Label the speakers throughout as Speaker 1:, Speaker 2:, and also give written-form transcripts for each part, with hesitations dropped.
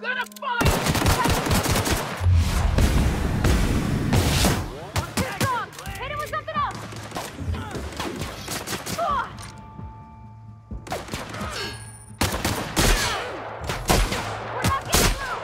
Speaker 1: gonna find you! You're strong! Hit him with something else! We're not getting through!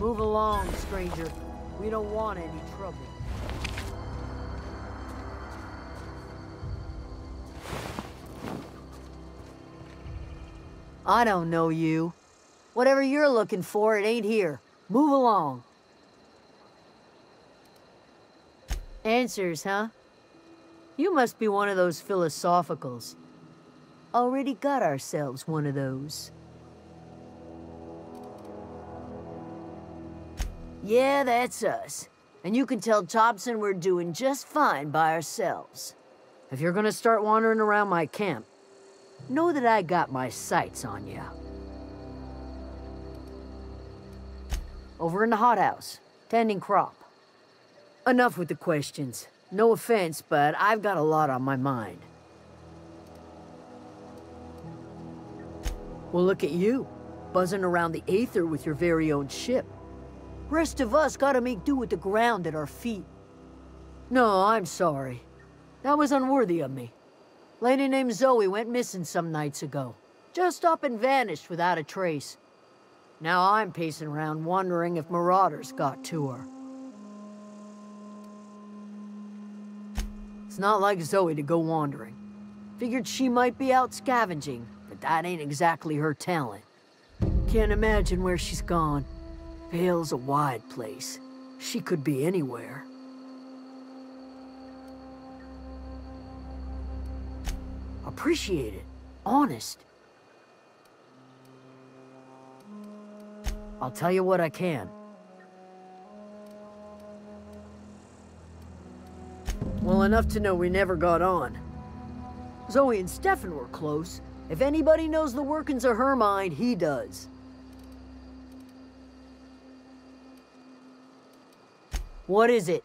Speaker 2: Move along, stranger. We don't want any trouble. I don't know you. Whatever you're looking for, it ain't here. Move along. Answers, huh? You must be one of those philosophicals. Already got ourselves one of those. Yeah, that's us. And you can tell Thompson we're doing just fine by ourselves. If you're gonna start wandering around my camp, know that I got my sights on you. Over in the hothouse, tending crop. Enough with the questions. No offense, but I've got a lot on my mind. Well, look at you, buzzing around the Aether with your very own ship. Rest of us gotta make do with the ground at our feet. No, I'm sorry. That was unworthy of me. Lady named Zoe went missing some nights ago. Just up and vanished without a trace. Now I'm pacing around wondering if marauders got to her. It's not like Zoe to go wandering. Figured she might be out scavenging, but that ain't exactly her talent. Can't imagine where she's gone. Vale's a wide place. She could be anywhere. Appreciate it. Honest. I'll tell you what I can. Well, enough to know we never got on. Zoe and Stefan were close. If anybody knows the workings of her mind, he does. What is it?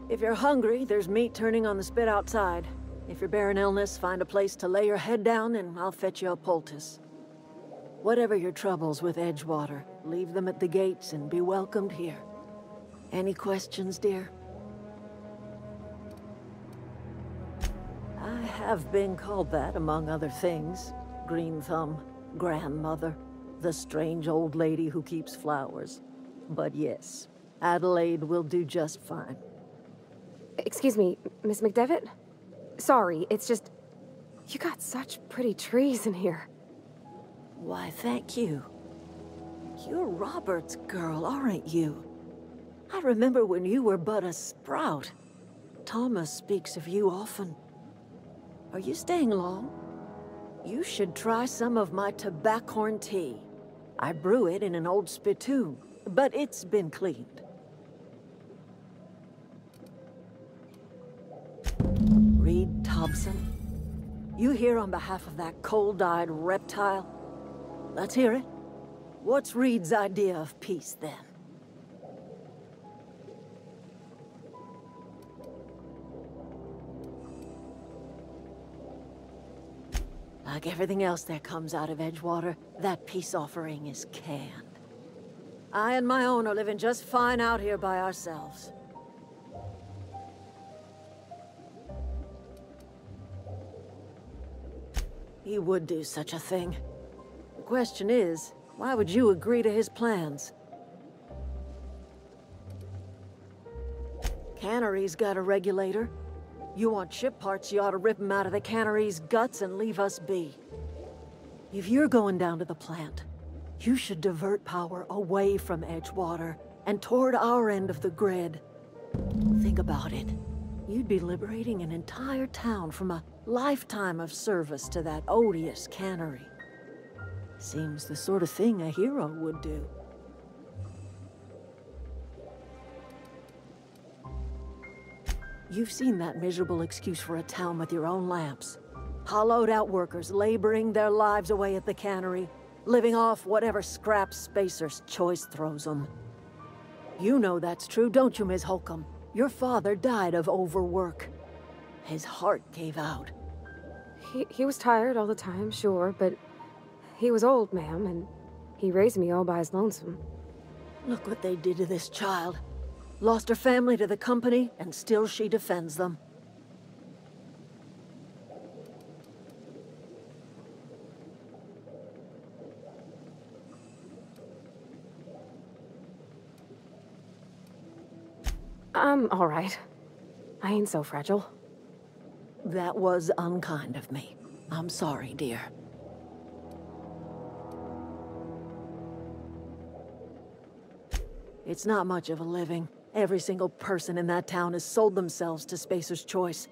Speaker 3: If you're hungry, there's meat turning on the spit outside. If you're bearing illness, find a place to lay your head down and I'll fetch you a poultice. Whatever your troubles with Edgewater, leave them at the gates and be welcomed here. Any questions, dear? I have been called that, among other things. Green Thumb, grandmother, the strange old lady who keeps flowers. But yes, Adelaide will do just fine.
Speaker 4: Excuse me, Miss McDevitt? Sorry, it's just... You got such pretty trees in here.
Speaker 3: Why, thank you. You're Robert's girl, aren't you? I remember when you were but a sprout. Thomas speaks of you often. Are you staying long? You should try some of my tobaccorn tea. I brew it in an old spittoon, but it's been cleaned. Reed Thompson? You here on behalf of that cold-eyed reptile? Let's hear it. What's Reed's idea of peace, then? Like everything else that comes out of Edgewater, that peace offering is canned. I and my own are living just fine out here by ourselves. He would do such a thing. The question is, why would you agree to his plans? Cannery's got a regulator. You want ship parts, you ought to rip them out of the cannery's guts and leave us be. If you're going down to the plant, you should divert power away from Edgewater and toward our end of the grid. Think about it. You'd be liberating an entire town from a lifetime of service to that odious cannery. Seems the sort of thing a hero would do. You've seen that miserable excuse for a town with your own lamps. Hollowed out workers laboring their lives away at the cannery, living off whatever scraps Spacer's choice throws them. You know that's true, don't you, Ms. Holcomb? Your father died of overwork. His heart gave out.
Speaker 4: He was tired all the time, sure, but he was old, ma'am, and he raised me all by his lonesome.
Speaker 3: Look what they did to this child. Lost her family to the company, and still she defends them.
Speaker 4: I'm all right. I ain't so fragile.
Speaker 3: That was unkind of me. I'm sorry, dear. It's not much of a living. Every single person in that town has sold themselves to Spacer's Choice.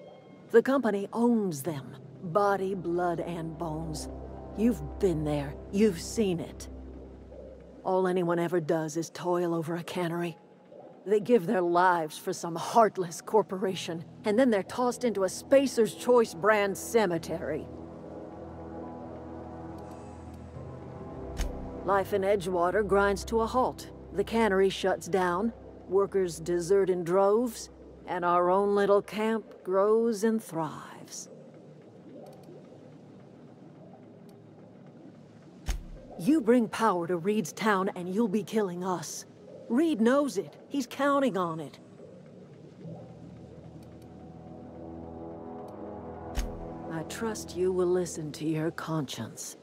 Speaker 3: The company owns them. Body, blood, and bones. You've been there. You've seen it. All anyone ever does is toil over a cannery. They give their lives for some heartless corporation, and then they're tossed into a Spacer's Choice brand cemetery. Life in Edgewater grinds to a halt. The cannery shuts down, workers desert in droves, and our own little camp grows and thrives. You bring power to Reed's town and you'll be killing us. Reed knows it. He's counting on it. I trust you will listen to your conscience.